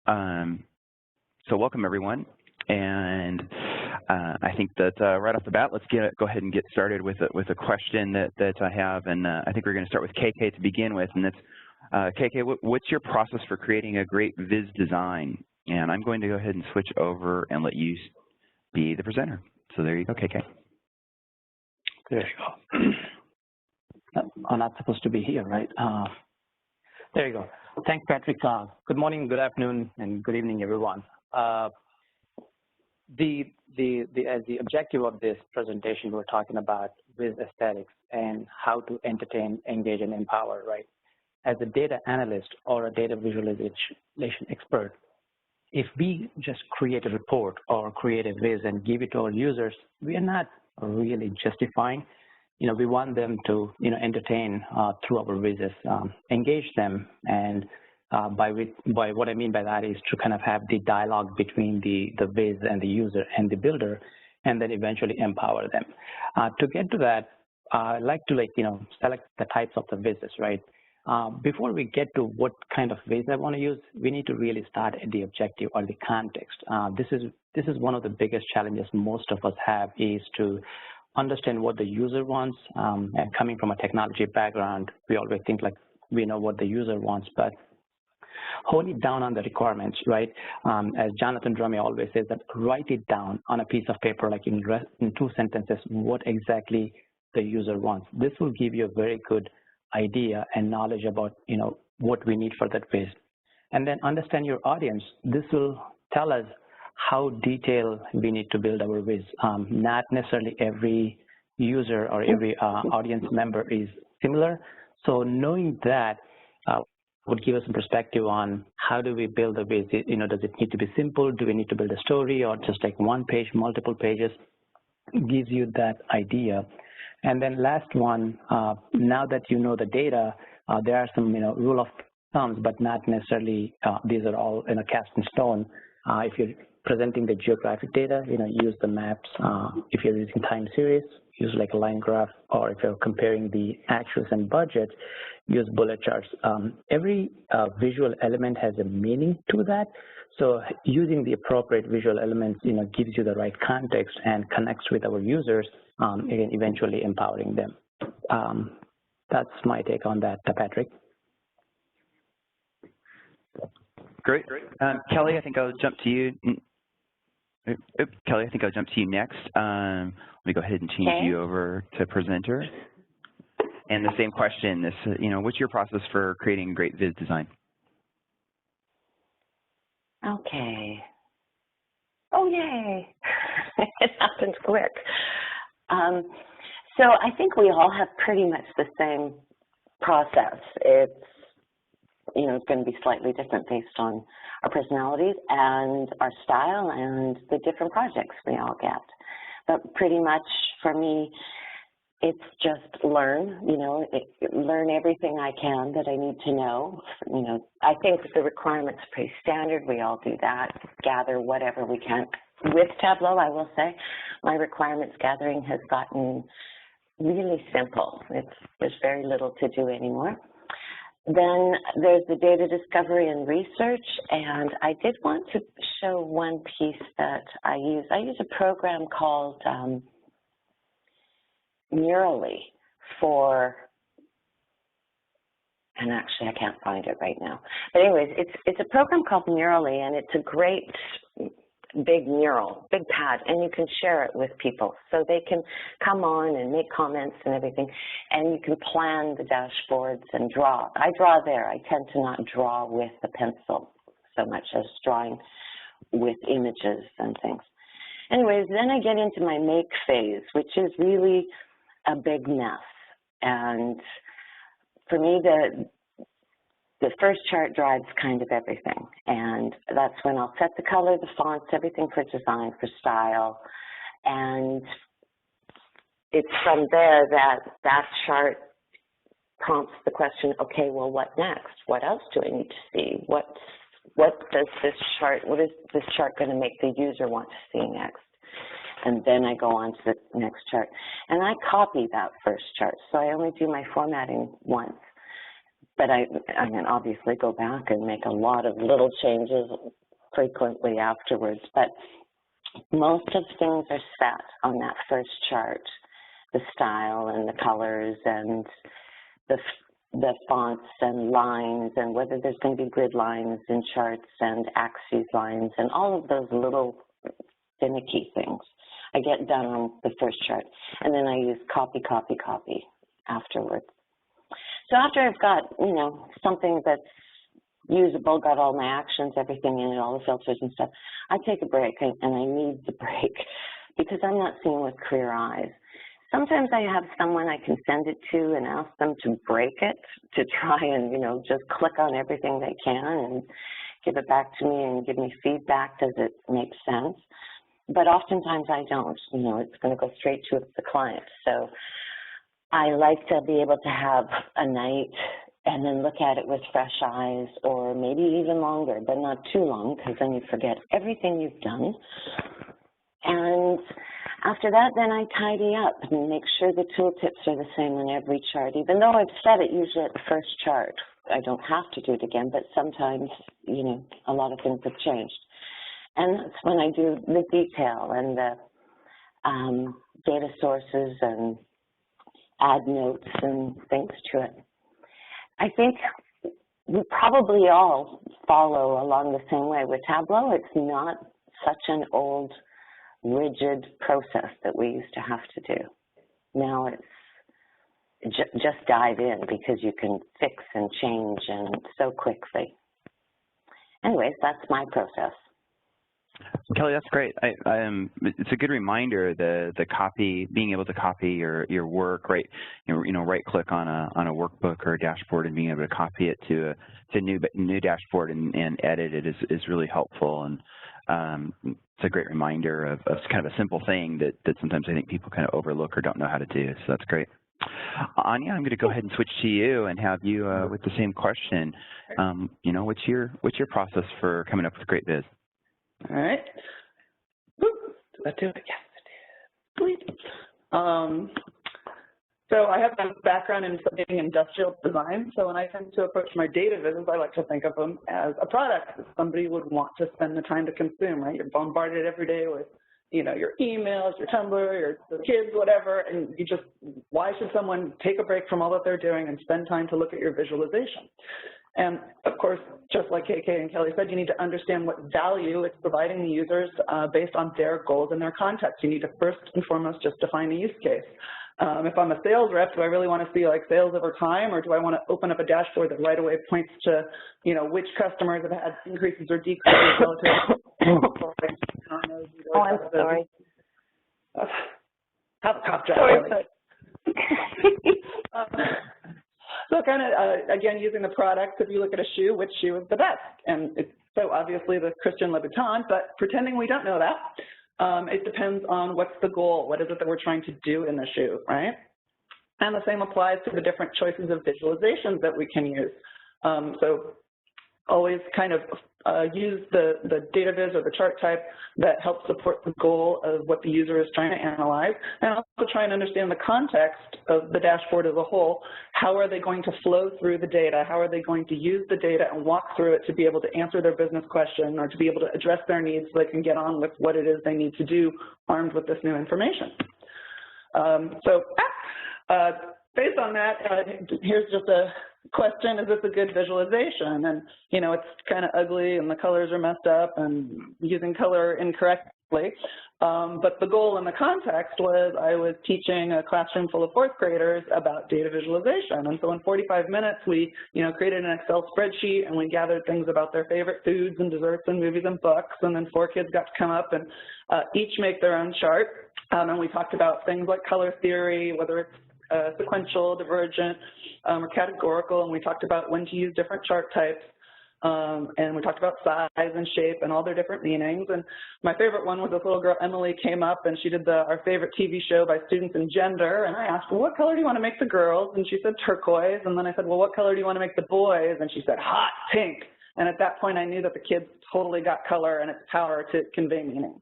So welcome everyone, and I think that right off the bat, let's go ahead and get started with a question that I have, and I think we're going to start with KK to begin with, and that's KK, what's your process for creating a great Viz design? And I'm going to go ahead and switch over and let you be the presenter. So there you go, KK. There you go. I'm not supposed to be here, right? There you go. Thanks, Patrick. Good morning, good afternoon, and good evening, everyone. The objective of this presentation, we're talking about Viz aesthetics and how to entertain, engage, and empower, right? As a data analyst or a data visualization expert, if we just create a report or create a Viz and give it to our users, we are not really justifying. We want them to, entertain through our Vizes, engage them, and by what I mean by that is to kind of have the dialogue between the Viz and the user and the builder, and then eventually empower them. To get to that, I like to select the types of the Vizes, right? Before we get to what kind of Viz I want to use, we need to really start at the objective or the context. This is one of the biggest challenges most of us have, is to understand what the user wants. And coming from a technology background, we always think like we know what the user wants, but hone it down on the requirements, right? As Jonathan Drummey always says, that write it down on a piece of paper, like in 2 sentences, what exactly the user wants. This will give you a very good idea and knowledge about, what we need for that Viz. And then understand your audience. This will tell us how detailed we need to build our Viz. Not necessarily every user or every audience member is similar. So knowing that would give us some perspective on how do we build a Viz. Does it need to be simple? Do we need to build a story, or just like one page, multiple pages? It gives you that idea. And then last one, now that you know the data, there are some rule of thumbs, but not necessarily these are all cast in stone. If you're presenting the geographic data, use the maps. If you're using time series, use like a line graph, or if you're comparing the actuals and budgets, use bullet charts. Every visual element has a meaning to that. So using the appropriate visual elements, gives you the right context and connects with our users, eventually empowering them. That's my take on that, Patrick. Great. Kelly, I think I'll jump to you. Kelly, I think I'll jump to you next. Let me go ahead and change you over to presenter. And the same question, what's your process for creating a great Viz design? Okay. Oh, yay. It happened quick. So I think we all have pretty much the same process. It's going to be slightly different based on our personalities and our style and the different projects we all get. But pretty much for me, it's just learn, learn everything I can that I need to know. I think the requirements are pretty standard. We all do that, gather whatever we can. With Tableau, I will say, my requirements gathering has gotten really simple. There's very little to do anymore. Then there's the data discovery and research, and I did want to show one piece that I use. I use a program called Murally and actually I can't find it right now. But anyways, it's a program called Murally, and it's a great big mural, big pad, and you can share it with people. So they can come on and make comments and everything, and you can plan the dashboards and draw. I draw there. I tend to not draw with a pencil so much as drawing with images and things. Anyways, then I get into my make phase, which is really a big mess. And for me, the first chart drives kind of everything. And that's when I'll set the color, the fonts, everything for design, for style. And it's from there that chart prompts the question, okay, well, what next? What else do I need to see? What is this chart going to make the user want to see next? And then I go on to the next chart. And I copy that first chart, so I only do my formatting once. but I mean, obviously go back and make a lot of little changes frequently afterwards. But most of things are set on that first chart, the style and the colors and the fonts and lines and whether there's going to be grid lines in charts and axis lines and all of those little finicky things. I get done on the first chart, and then I use copy, copy, copy afterwards. So after I've got, you know, something that's usable, got all my actions, everything in it, all the filters and stuff, I take a break, and I need the break because I'm not seeing with clear eyes. Sometimes I have someone I can send it to and ask them to break it, to try and, you know, just click on everything they can and give it back to me and give me feedback. Does it make sense? But oftentimes I don't. You know, it's going to go straight to the client. So I like to be able to have a night and then look at it with fresh eyes, or maybe even longer, but not too long, because then you forget everything you've done. And after that, then I tidy up and make sure the tooltips are the same on every chart, even though I've set it usually at the first chart. I don't have to do it again, but sometimes, you know, a lot of things have changed. And that's when I do the detail and the data sources and add notes and things to it. I think we probably all follow along the same way. With Tableau, it's not such an old, rigid process that we used to have to do. Now it's just dive in because you can fix and change and so quickly. Anyways, that's my process. Kelly, that's great. It's a good reminder, the copy, being able to copy your work, right? You know, right click on a workbook or a dashboard and being able to copy it to a new dashboard and edit it is really helpful. And it's a great reminder of kind of a simple thing that sometimes I think people kind of overlook or don't know how to do. So that's great. Anya, I'm going to go ahead and switch to you and have you with the same question. You know, what's your process for coming up with great viz? All right. Did that do it? Yes, it did. So I have a background in studying industrial design. So when I tend to approach my data viz, I like to think of them as a product that somebody would want to spend the time to consume, right? You're bombarded every day with, you know, your emails, your Tumblr, your kids, whatever, and you just, why should someone take a break from all that they're doing and spend time to look at your visualization? And of course, just like KK and Kelly said, you need to understand what value it's providing the users based on their goals and their context. You need to first and foremost just define a use case. If I'm a sales rep, do I really want to see like sales over time, or do I want to open up a dashboard that right away points to, you know, which customers have had increases or decreases relative to Oh, I'm sorry. Have a cough drop. So kind of, again, using the products, if you look at a shoe, which shoe is the best? And it's so obviously the Christian Louboutin, but pretending we don't know that, it depends on what's the goal, what is it that we're trying to do in the shoe, right? And the same applies to the different choices of visualizations that we can use. So always kind of use the data viz or the chart type that helps support the goal of what the user is trying to analyze, and also try and understand the context of the dashboard as a whole. How are they going to flow through the data? How are they going to use the data and walk through it to be able to answer their business question or to be able to address their needs so they can get on with what it is they need to do armed with this new information? Based on that, here's just a question: is this a good visualization? And you know, it's kind of ugly and the colors are messed up and using color incorrectly. But the goal and the context was I was teaching a classroom full of fourth graders about data visualization. And so in 45 minutes, we created an Excel spreadsheet and we gathered things about their favorite foods and desserts and movies and books. And then 4 kids got to come up and each make their own chart. And we talked about things like color theory, whether it's sequential, divergent, or categorical, and we talked about when to use different chart types, and we talked about size and shape and all their different meanings. And my favorite one was this little girl, Emily, came up and she did our favorite TV show by students in gender, and I asked, well, what color do you want to make the girls? And she said turquoise, and then I said, well, what color do you want to make the boys? And she said hot pink. And at that point I knew that the kids totally got color and its power to convey meaning.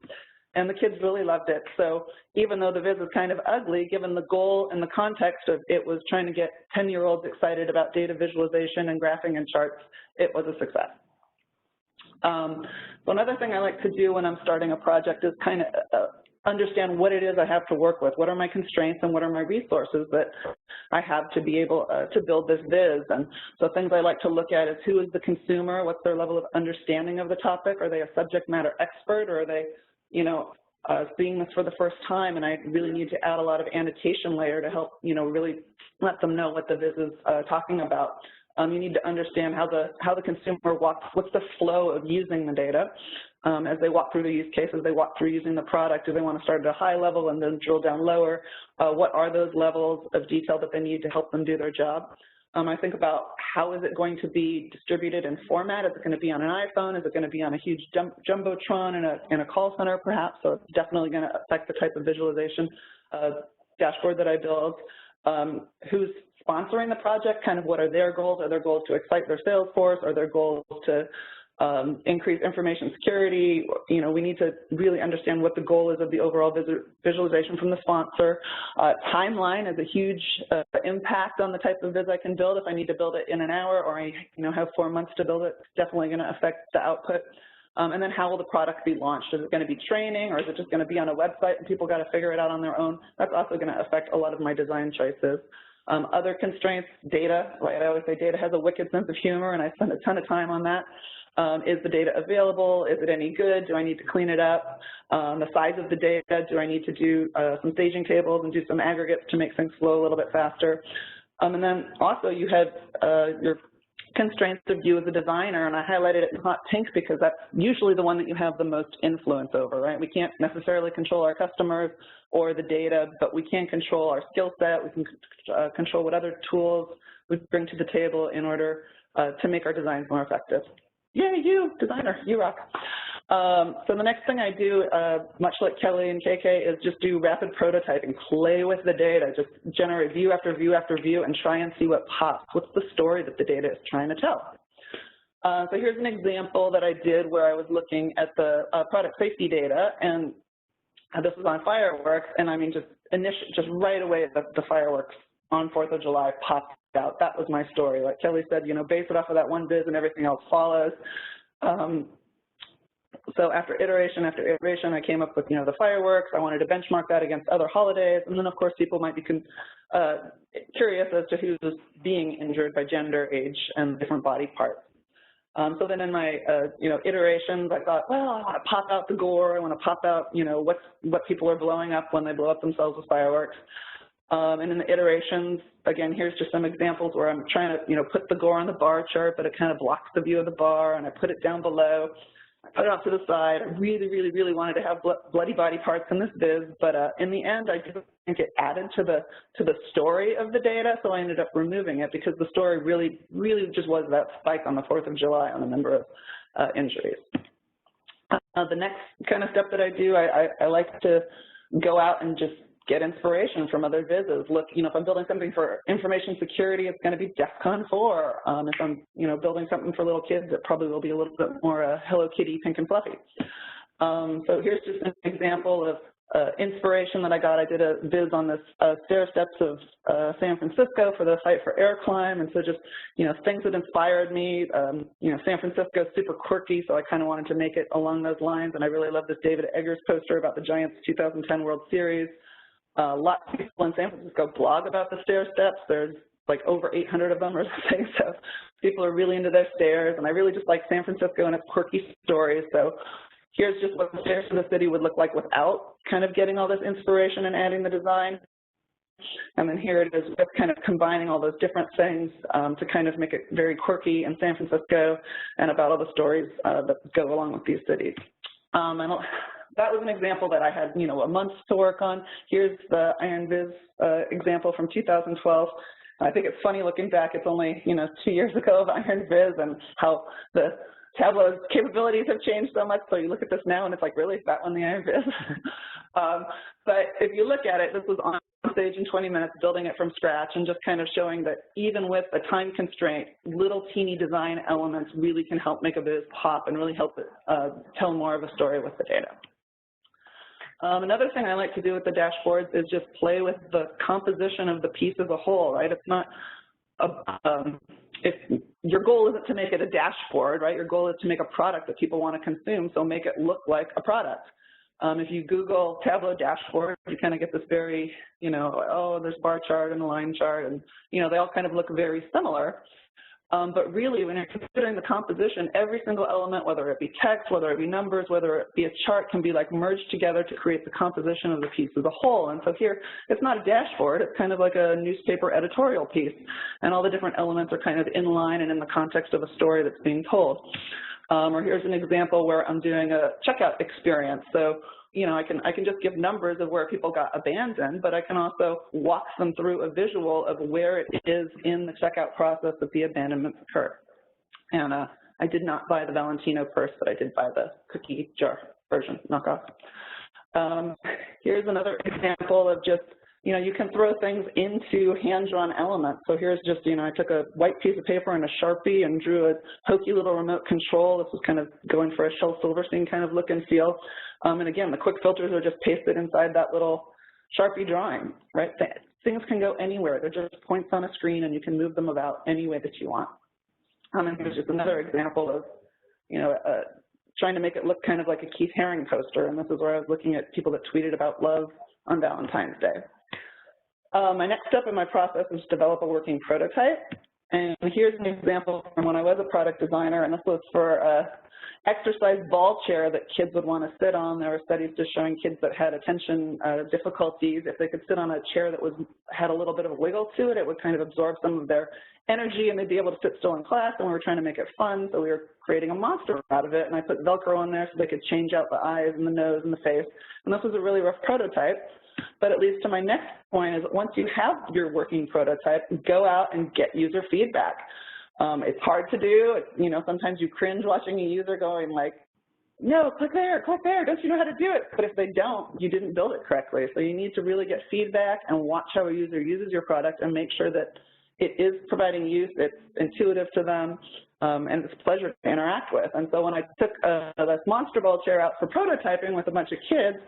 and the kids really loved it. So even though the viz is kind of ugly, given the goal and the context of it was trying to get 10-year-olds excited about data visualization and graphing and charts, it was a success. So another thing I like to do when I'm starting a project is kind of understand what it is I have to work with. What are my constraints and what are my resources that I have to be able to build this viz? And so things I like to look at is who is the consumer, what's their level of understanding of the topic? Are they a subject matter expert, or are they, seeing this for the first time, and I really need to add a lot of annotation layer to help, really let them know what the viz is talking about. You need to understand how the consumer walks, what's the flow of using the data. As they walk through the use cases, they walk through using the product. Do they want to start at a high level and then drill down lower? What are those levels of detail that they need to help them do their job? I think about how is it going to be distributed in format? Is it going to be on an iPhone? Is it going to be on a huge jumbotron in a call center, perhaps? So it's definitely going to affect the type of visualization dashboard that I build. Who's sponsoring the project? Kind of what are their goals? Are their goals to excite their sales force? Are their goals to increase information security? We need to really understand what the goal is of the overall visualization from the sponsor. Timeline is a huge impact on the type of viz I can build. If I need to build it in an hour, or I have 4 months to build it, it's definitely going to affect the output. And then how will the product be launched? Is it going to be training, or is it just going to be on a website and people got to figure it out on their own? That's also going to affect a lot of my design choices. Other constraints, data, right? I always say data has a wicked sense of humor, and I spend a ton of time on that. Is the data available? Is it any good? Do I need to clean it up? The size of the data, do I need to do some staging tables and do some aggregates to make things flow a little bit faster? And then also you have your constraints of you as a designer, and I highlighted it in hot pink because that's usually the one that you have the most influence over, right? We can't necessarily control our customers or the data, but we can control our skill set. We can control what other tools we bring to the table in order to make our designs more effective. Yay, you, designer, you rock. So the next thing I do, much like Kelly and KK, is just do rapid prototyping, play with the data, just generate view after view after view and try and see what pops. What's the story that the data is trying to tell? So here's an example that I did where I was looking at the product safety data, and this was on fireworks, and I mean just right away the fireworks on 4th of July popped out. That was my story. Like Kelly said, base it off of that one viz and everything else follows. So after iteration after iteration, I came up with, the fireworks. I wanted to benchmark that against other holidays. And then, of course, people might be curious as to who's being injured by gender, age, and different body parts. So then in my, iterations, I thought, well, I want to pop out the gore. I want to pop out, what people are blowing up when they blow up themselves with fireworks. And in the iterations, again, here's just some examples where I'm trying to, put the gore on the bar chart, but it kind of blocks the view of the bar, and I put it down below. I put it off to the side. I really, really, really wanted to have bloody body parts in this viz, but in the end, I didn't think it added to the story of the data, so I ended up removing it because the story really, really just was that spike on the 4th of July on the number of injuries. The next kind of step that I do, I like to go out and just get inspiration from other vizzes. Look, if I'm building something for information security, it's going to be DEFCON 4. If I'm, building something for little kids, it probably will be a little bit more Hello Kitty, pink and fluffy. So here's just an example of inspiration that I got. I did a viz on this stair steps of San Francisco for the Fight for Air Climb, and so just, things that inspired me. San Francisco is super quirky, so I kind of wanted to make it along those lines, and I really love this David Eggers poster about the Giants 2010 World Series. Lots of people in San Francisco blog about the stair steps. There's like over 800 of them or something, so people are really into their stairs, and I really just like San Francisco and its quirky stories. So here's just what the stairs of the city would look like without kind of getting all this inspiration and adding the design. And then here it is with kind of combining all those different things to kind of make it very quirky in San Francisco and about all the stories that go along with these cities. That was an example that I had, a month to work on. Here's the Iron Viz example from 2012. I think it's funny looking back. It's only, 2 years ago of Iron Viz and how the Tableau's capabilities have changed so much. So you look at this now and it's like, really, is that one the Iron Viz? But if you look at it, this was on stage in 20 minutes, building it from scratch and just kind of showing that even with a time constraint, little teeny design elements really can help make a viz pop and really help it tell more of a story with the data. Another thing I like to do with the dashboards is just play with the composition of the piece as a whole, right? It's not, if your goal isn't to make it a dashboard, right? Your goal is to make a product that people want to consume, so make it look like a product. If you Google Tableau dashboard, you kind of get this very, you know, oh, there's bar chart and a line chart, and, you know, they all kind of look very similar. But really, when you're considering the composition, every single element, whether it be text, whether it be numbers, whether it be a chart, can be like merged together to create the composition of the piece as a whole. And so here, it's not a dashboard, it's kind of like a newspaper editorial piece. And all the different elements are kind of in line and in the context of a story that's being told. Or here's an example where I'm doing a checkout experience. So, you know, I can just give numbers of where people got abandoned, but I can also walk them through a visual of where it is in the checkout process that the abandonments occur. And I did not buy the Valentino purse, but I did buy the cookie jar version knockoff. Here's another example of just, you know, you can throw things into hand-drawn elements. So here's just, you know, I took a white piece of paper and a Sharpie and drew a hokey little remote control. This was kind of going for a Shel Silverstein kind of look and feel. And again, the quick filters are just pasted inside that little Sharpie drawing, right? Things can go anywhere. They're just points on a screen, and you can move them about any way that you want. And here's just another example of, you know, trying to make it look kind of like a Keith Haring poster. And this is where I was looking at people that tweeted about love on Valentine's Day. My next step in my process is to develop a working prototype. And here's an example from when I was a product designer, and this was for an exercise ball chair that kids would want to sit on. There were studies just showing kids that had attention difficulties, if they could sit on a chair that had a little bit of a wiggle to it, it would kind of absorb some of their energy and they'd be able to sit still in class, and we were trying to make it fun, so we were creating a monster out of it, and I put Velcro on there so they could change out the eyes and the nose and the face. And this was a really rough prototype. But it leads to my next point is once you have your working prototype, go out and get user feedback. It's hard to do. You know, sometimes you cringe watching a user going like, no, click there, don't you know how to do it? But if they don't, you didn't build it correctly. So you need to really get feedback and watch how a user uses your product and make sure that it is providing use, it's intuitive to them, and it's a pleasure to interact with. And so when I took this monster ball chair out for prototyping with a bunch of kids,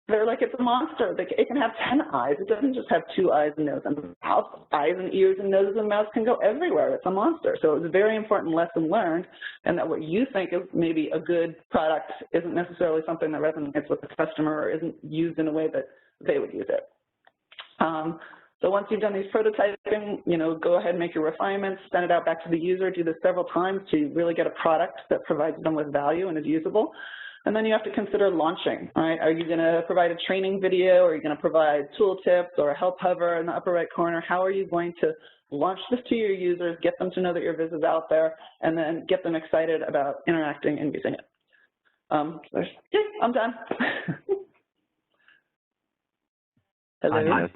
they're like, it's a monster. It can have 10 eyes. It doesn't just have 2 eyes and nose and mouth. Eyes and ears and noses and mouths can go everywhere. It's a monster. So it was a very important lesson learned, and that what you think is maybe a good product isn't necessarily something that resonates with the customer or isn't used in a way that they would use it. So once you've done these prototyping, you know, go ahead and make your refinements, send it out back to the user, do this several times to really get a product that provides them with value and is usable. And then you have to consider launching, right? Are you going to provide a training video? Or are you going to provide tooltips or a help hover in the upper right corner? How are you going to launch this to your users, get them to know that your viz is out there, and then get them excited about interacting and using it? Yeah, I'm done. Hello.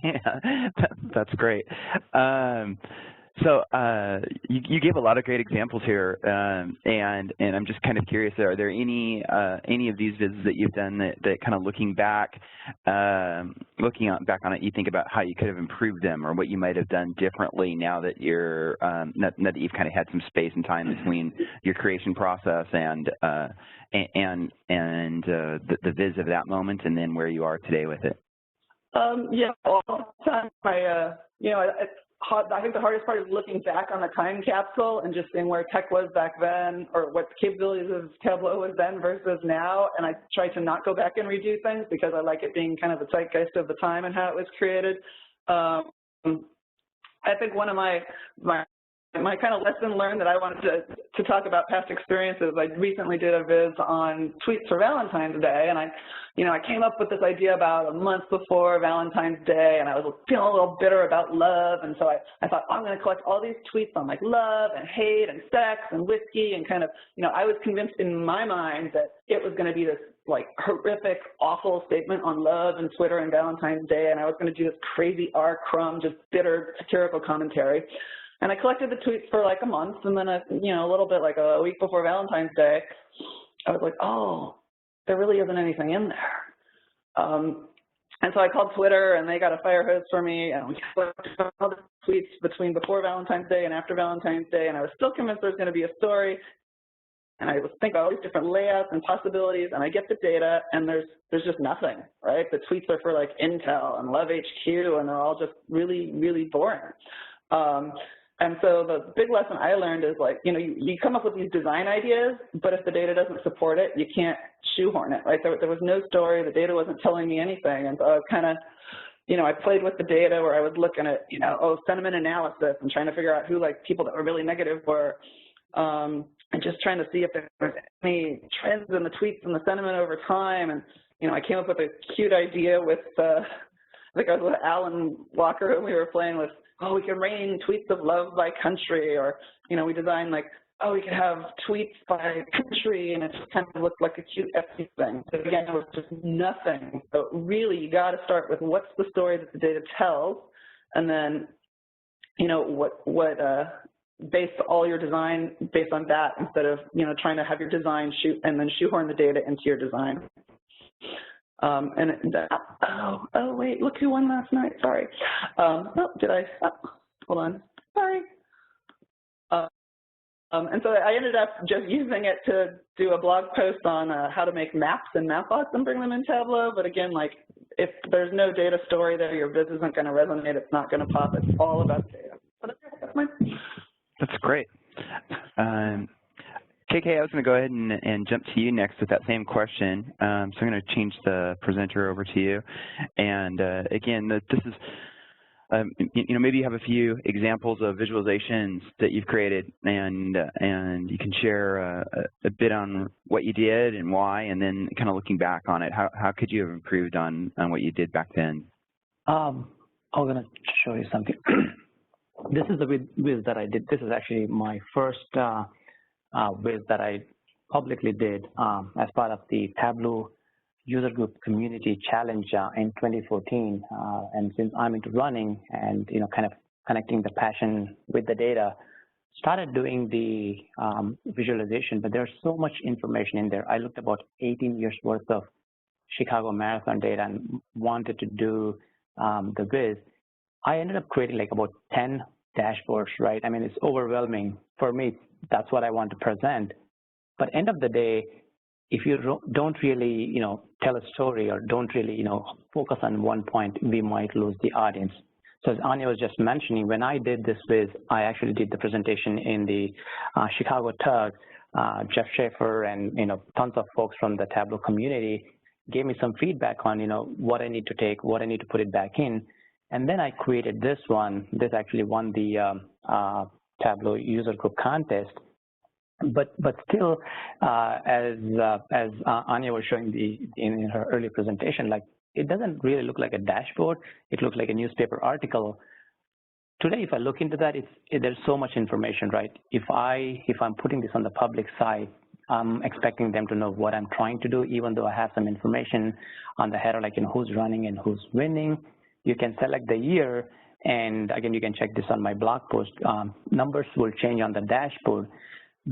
Yeah, that's great. So you gave a lot of great examples here, and I'm just kind of curious, are there any of these visits that you've done that kind of looking back on it, you think about how you could have improved them or what you might have done differently now that you're now that you've kind of had some space and time between your creation process and the viz of that moment and then where you are today with it? Yeah, all the time. You know, I think the hardest part is looking back on the time capsule and just seeing where tech was back then or what the capabilities of Tableau was then versus now. And I try to not go back and redo things because I like it being kind of the zeitgeist of the time and how it was created. I think one of my kind of lesson learned that I wanted to talk about past experiences. I recently did a viz on tweets for Valentine's Day, and I came up with this idea about a month before Valentine's Day, and I was feeling a little bitter about love, and so I thought, I'm going to collect all these tweets on like love and hate and sex and whiskey, and kind of, you know, I was convinced in my mind that it was going to be this like horrific, awful statement on love and Twitter and Valentine's Day, and I was going to do this crazy R-crumb, just bitter satirical commentary. And I collected the tweets for like a month, and then a little bit like a week before Valentine's Day, I was like, oh, there really isn't anything in there. And so I called Twitter, and they got a fire hose for me, and we collected all the tweets between before Valentine's Day and after Valentine's Day, and I was still convinced there was going to be a story. and I think about all these different layouts and possibilities, and I get the data, and there's just nothing, right? The tweets are for like Intel and Love HQ, and they're all just really, really boring. And so the big lesson I learned is like, you know, you come up with these design ideas, but if the data doesn't support it, you can't shoehorn it, right? There was no story, the data wasn't telling me anything, and so I was kind of, you know, I played with the data where I was looking at, you know, sentiment analysis and trying to figure out who like people that were really negative were, and just trying to see if there was any trends in the tweets and the sentiment over time. And, you know, I came up with a cute idea with, I think I was with Alan Walker, who we were playing with, oh, we can rain tweets of love by country, or, you know, we designed like, oh, we could have tweets by country, and it just kind of looked like a cute FT thing. So again, it was just nothing. So really, you got to start with what's the story that the data tells, and then, you know, base all your design based on that, instead of, you know, trying to have your design and then shoehorn the data into your design. Oh wait, look who won last night. Sorry. Hold on. Sorry. And so I ended up just using it to do a blog post on how to make maps and Mapbox and bring them in Tableau. But again, like, if there's no data story there, your viz isn't going to resonate. It's not going to pop. It's all about data. That's great. KK, I was going to go ahead and jump to you next with that same question. So I'm going to change the presenter over to you. And again, this is, you know, maybe you have a few examples of visualizations that you've created, and you can share a bit on what you did and why, and then kind of looking back on it, how could you have improved on what you did back then? I'm going to show you something. This is the viz that I did. This is actually my first viz that I publicly did as part of the Tableau user group community challenge in 2014. And since I'm into running and, you know, kind of connecting the passion with the data, started doing the visualization, but there's so much information in there. I looked about 18 years worth of Chicago Marathon data and wanted to do the viz. I ended up creating like about 10 dashboards, right? I mean, it's overwhelming. For me, that's what I want to present. But end of the day, if you don't really, you know, tell a story or don't really, you know, focus on one point, we might lose the audience. So as Anya was just mentioning, when I did this viz, I actually did the presentation in the Chicago Tug. Jeff Schaefer and, you know, tons of folks from the Tableau community gave me some feedback on, you know, what I need to take, what I need to put it back in. And then I created this one. This actually won the Tableau user group contest. But still, as Anya was showing in her early presentation, like, it doesn't really look like a dashboard. It looks like a newspaper article. Today, if I look into that, there's so much information, right? If I'm putting this on the public site, I'm expecting them to know what I'm trying to do, even though I have some information on the header, like, you know, who's running and who's winning. You can select the year, and again, you can check this on my blog post. Numbers will change on the dashboard.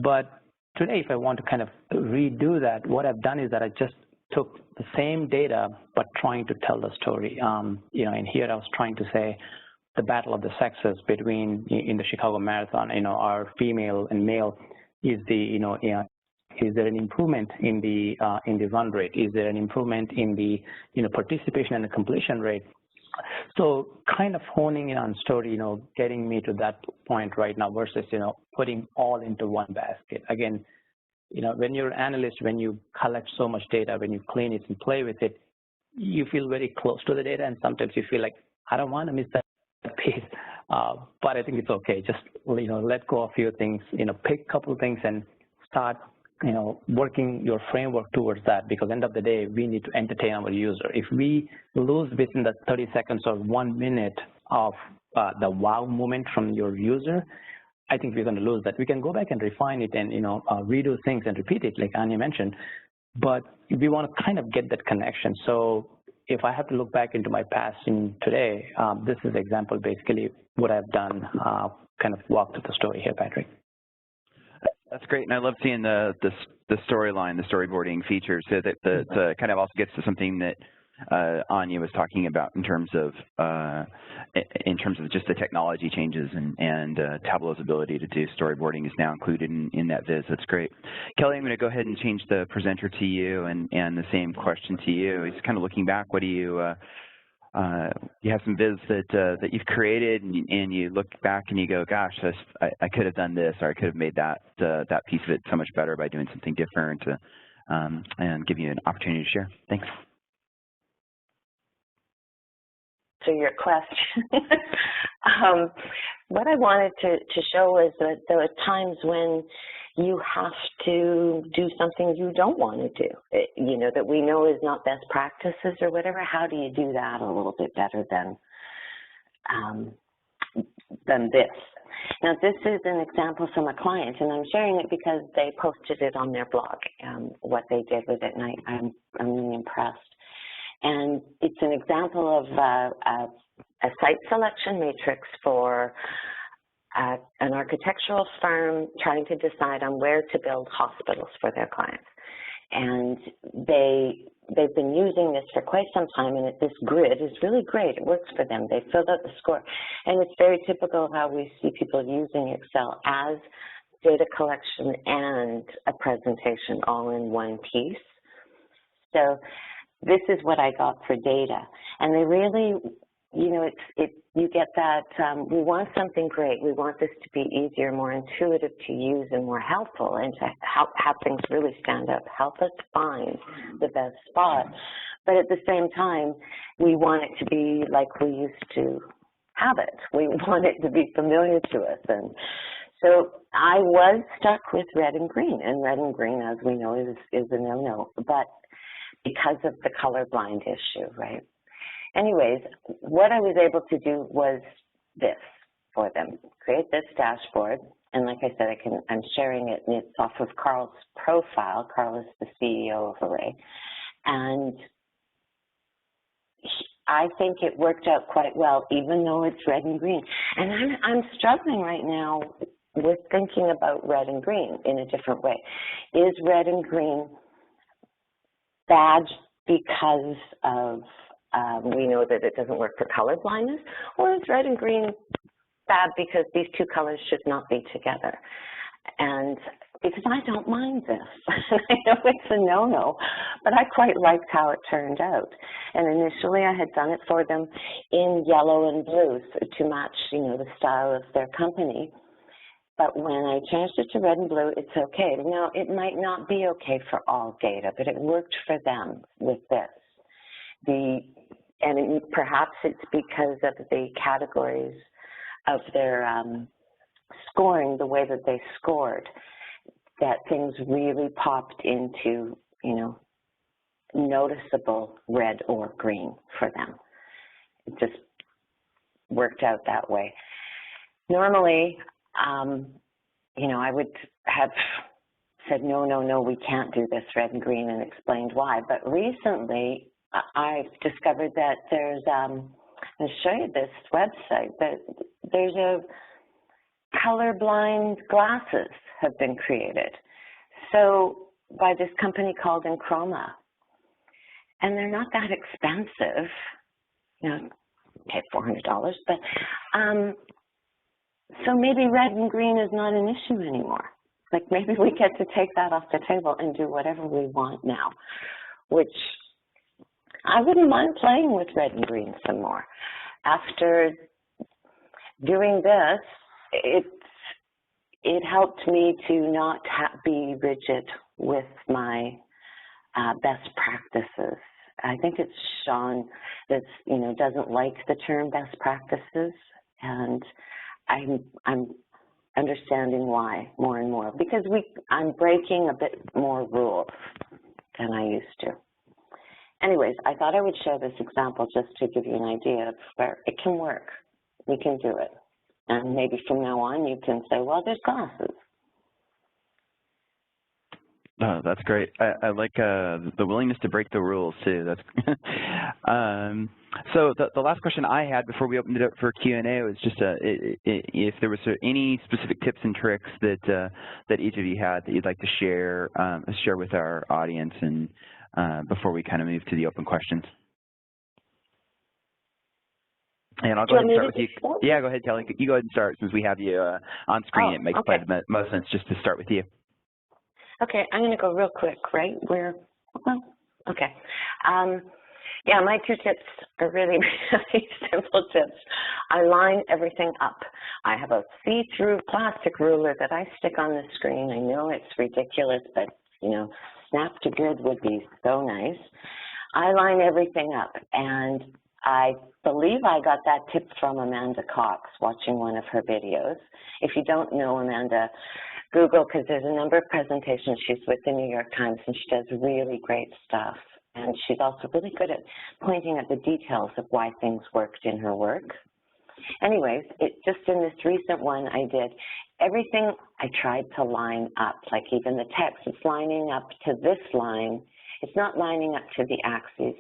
But today, if I want to kind of redo that, what I've done is that I just took the same data, but trying to tell the story. You know, and here I was trying to say the battle of the sexes between, in the Chicago Marathon, you know, our female and male, is there an improvement in the run rate? Is there an improvement in the, you know, participation and the completion rate? So kind of honing in on story, you know, getting me to that point right now versus, you know, putting all into one basket. Again, you know, when you're an analyst, when you collect so much data, when you clean it and play with it, you feel very close to the data, and sometimes you feel like, I don't want to miss that piece. But I think it's okay. Just, you know, let go of a few things, you know, pick a couple of things and start, you know, working your framework towards that, because end of the day, we need to entertain our user. If we lose within the 30 seconds or 1 minute of the wow moment from your user, I think we're going to lose that. We can go back and refine it and, you know, redo things and repeat it, like Anya mentioned, but we want to kind of get that connection. So if I have to look back into my past in today, this is example basically what I've done, kind of walk through the story here, Patrick. That's great, and I love seeing the storyline, the storyboarding features, so that the kind of also gets to something that Anya was talking about in terms of just the technology changes, and Tableau's ability to do storyboarding is now included in that viz. That's great. Kelly, I'm going to go ahead and change the presenter to you, and the same question to you. It's kind of looking back. What do you you have some viz that you've created, and you look back and you go, gosh, I could have done this, or I could have made that piece of it so much better by doing something different, and give you an opportunity to share. Thanks. To your question, what I wanted to show is that there are times when you have to do something you don't want to do, that we know is not best practices or whatever. How do you do that a little bit better than this? Now, this is an example from a client, and I'm sharing it because they posted it on their blog, what they did with it, and I'm really impressed. And it's an example of a site selection matrix for an architectural firm trying to decide on where to build hospitals for their clients. And they've been using this for quite some time, and this grid is really great. It works for them. They filled out the score. And it's very typical of how we see people using Excel as data collection and a presentation all in one piece. So this is what I got for data. And they really, you get that, we want something great. We want this to be easier, more intuitive to use, and more helpful, and to have things really stand out, help us find the best spot. But at the same time, we want it to be like we used to have it. We want it to be familiar to us. And so I was stuck with red and green, and red and green, as we know, is a no-no, but because of the colorblind issue, right? Anyways, what I was able to do was this for them, create this dashboard. And like I said, I'm sharing it, and it's off of Carl's profile. Carl is the CEO of Array. And I think it worked out quite well, even though it's red and green. And I'm struggling right now with thinking about red and green in a different way. Is red and green bad because of we know that it doesn't work for color blindness, or is red and green bad because these two colors should not be together? And because I don't mind this. I know it's a no-no, but I quite liked how it turned out. And initially I had done it for them in yellow and blue to match, the style of their company. But when I changed it to red and blue, it's okay. Now, it might not be okay for all data, but it worked for them with this. Perhaps it's because of the categories of their scoring, the way that they scored, that things really popped into, noticeable red or green for them. It just worked out that way. Normally, I would have said, no, we can't do this red and green, and explained why. But recently, I've discovered that there's, I'll show you this website, that there's a colorblind glasses have been created. So by this company called Enchroma. And they're not that expensive, pay $400, but so maybe red and green is not an issue anymore. Like maybe we get to take that off the table and do whatever we want now, which I wouldn't mind playing with red and green some more. After doing this, it helped me to not be rigid with my best practices. I think it's Sean that doesn't like the term best practices, and I'm understanding why more and more, because I'm breaking a bit more rules than I used to. Anyways, I thought I would share this example just to give you an idea of where it can work. We can do it. And maybe from now on you can say, well, there's glasses. Oh, that's great. I like the willingness to break the rules too. That's so the last question I had before we opened it up for Q&A was just if there was any specific tips and tricks that each of you had that you'd like to share with our audience, and before we kind of move to the open questions. And I'll go ahead and start with you. Yeah, go ahead, Kelly. You go ahead and start since we have you on screen. It makes quite the most sense just to start with you. Okay, I'm going to go real quick, right? Okay. Yeah, my 2 tips are really, really simple tips. I line everything up. I have a see-through plastic ruler that I stick on the screen. I know it's ridiculous, but, you know, snap to good would be so nice. I line everything up, and I believe I got that tip from Amanda Cox watching one of her videos. If you don't know Amanda, Google, because there's a number of presentations. She's with the New York Times, and she does really great stuff. And she's also really good at pointing at the details of why things worked in her work. Anyways, just in this recent one I did, everything I tried to line up, like even the text, it's lining up to this line. It's not lining up to the axes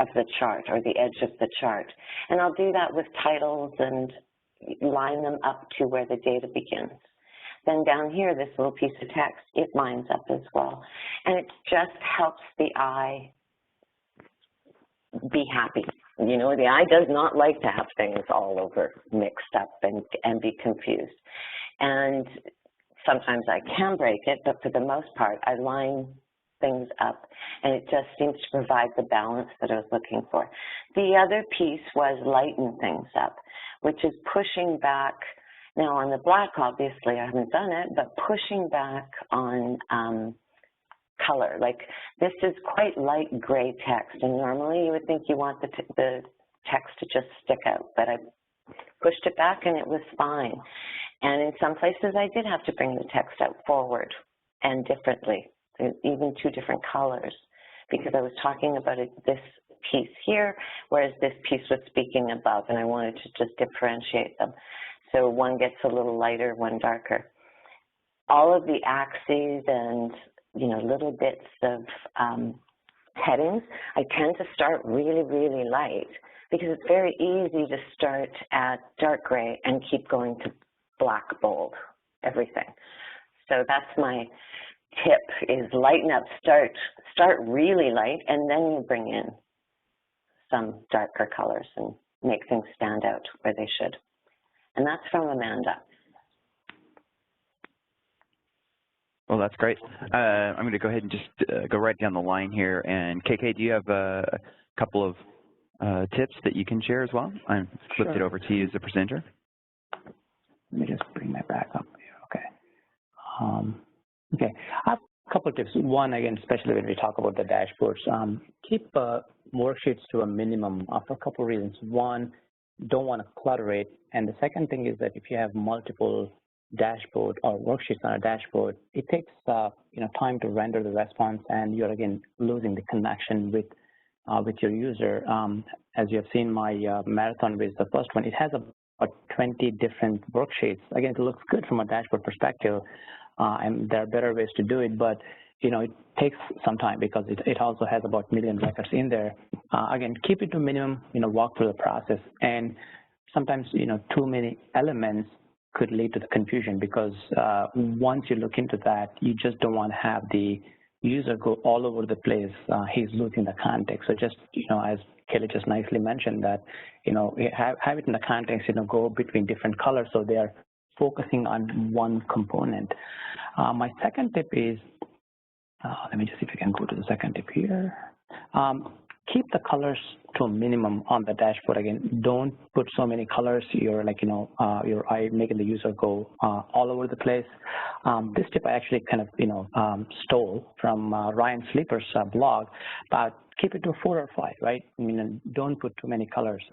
of the chart or the edge of the chart. And I'll do that with titles and line them up to where the data begins. Then down here, this little piece of text, it lines up as well. And it just helps the eye be happy. You know, the eye does not like to have things all over mixed up and be confused. And sometimes I can break it, but for the most part, I line things up, and it just seems to provide the balance that I was looking for. The other piece was lighten things up, which is pushing back. Now on the black, obviously, I haven't done it, but pushing back on color. Like this is quite light gray text, and normally you would think you want the text to just stick out, but I pushed it back and it was fine. And in some places I did have to bring the text out forward and differently, even 2 different colors, because I was talking about this piece here, whereas this piece was speaking above, and I wanted to just differentiate them. So one gets a little lighter, one darker. All of the axes and, you know, little bits of headings, I tend to start really, really light because it's very easy to start at dark gray and keep going to black, bold, everything. So that's my tip, is lighten up, start really light, and then you bring in some darker colors and make things stand out where they should. And that's from Amanda. Well, that's great. I'm going to go ahead and just go right down the line here. And KK, do you have a couple of tips that you can share as well? I flipped it over to you as the presenter. Let me just bring that back up here. Okay. Okay. I have a couple of tips. One, again, especially when we talk about the dashboards, keep worksheets to a minimum for a couple of reasons. One, don't want to clutter it. And the second thing is that if you have multiple dashboard or worksheets on a dashboard, it takes time to render the response, and you're again losing the connection with your user. As you have seen, my marathon with the first one, it has about 20 different worksheets. Again, it looks good from a dashboard perspective, and there are better ways to do it, but it takes some time because it also has about 1 million records in there. Again, keep it to minimum, walk through the process. And sometimes, too many elements could lead to the confusion, because once you look into that, you just don't want to have the user go all over the place. He's losing the context. So just, as Kelly just nicely mentioned, that, have it in the context, go between different colors so they are focusing on one component. My second tip is, let me just see if I can go to the second tip here. Keep the colors to a minimum on the dashboard. Again, don't put so many colors. You're like, your eye making the user go all over the place. This tip I actually kind of, stole from Ryan Sleeper's blog, but keep it to 4 or 5, right? I mean, don't put too many colors.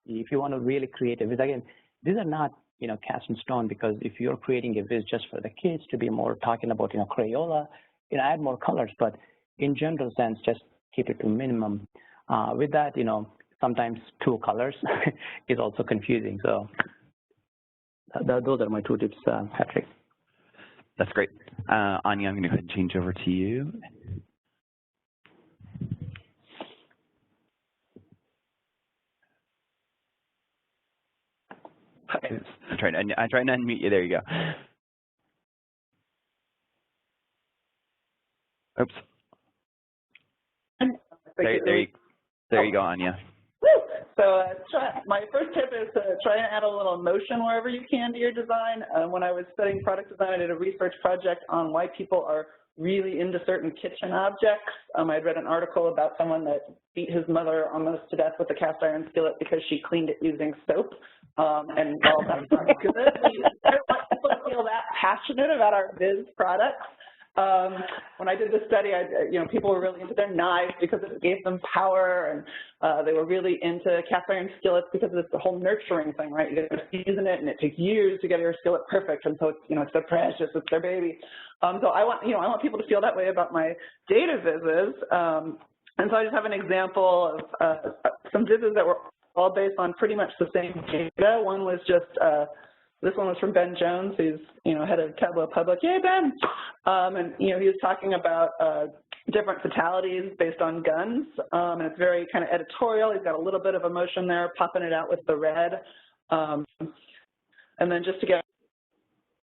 If you want to really create a viz, again, these are not, cast in stone, because if you're creating a viz just for the kids to be more talking about, Crayola, add more colors, but in general sense, just keep it to minimum. With that, sometimes 2 colors is also confusing. So those are my 2 tips, Patrick. That's great. Anya, I'm going to go ahead and change over to you. I'm trying to unmute you. There you go. Oops. There you go, Anya. Woo! my first tip is to try and add a little emotion wherever you can to your design. When I was studying product design, I did a research project on why people are really into certain kitchen objects. I'd read an article about someone that beat his mother almost to death with a cast iron skillet because she cleaned it using soap. And well, that's not good. I don't want people to feel that passionate about our biz products. When I did this study, people were really into their knives because it gave them power, and they were really into cast iron skillets because it's the whole nurturing thing, right? You got to season it, and it takes years to get your skillet perfect, and so it's, it's their precious, it's their baby. So I want people to feel that way about my data vizzes, and so I just have an example of some vizzes that were all based on pretty much the same data. One was just this one was from Ben Jones, who's, head of Tableau Public. Yay, Ben! And, he was talking about different fatalities based on guns, and it's very kind of editorial. He's got a little bit of emotion there, popping it out with the red. And then just to get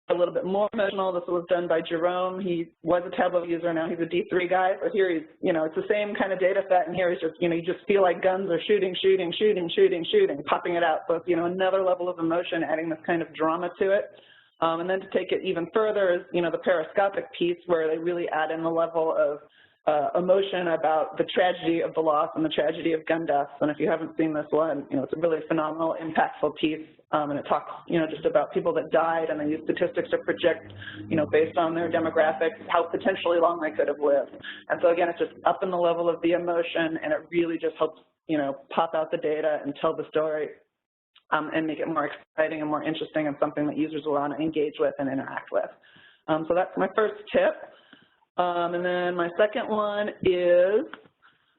a little bit more emotional, this was done by Jerome. He was a Tableau user, now he's a D3 guy, but here he's, it's the same kind of data set, and here he's just, you just feel like guns are shooting, popping it out. So it's, another level of emotion, adding this kind of drama to it. And then to take it even further is, the periscopic piece where they really add in the level of emotion about the tragedy of the loss and the tragedy of gun deaths. And if you haven't seen this one, it's a really phenomenal, impactful piece. And it talks, just about people that died, and they use statistics to project, based on their demographics, how potentially long they could have lived. And so again, it's just up in the level of the emotion, and it really just helps, pop out the data and tell the story, and make it more exciting and more interesting, and something that users will want to engage with and interact with. So that's my first tip. And then my second one is,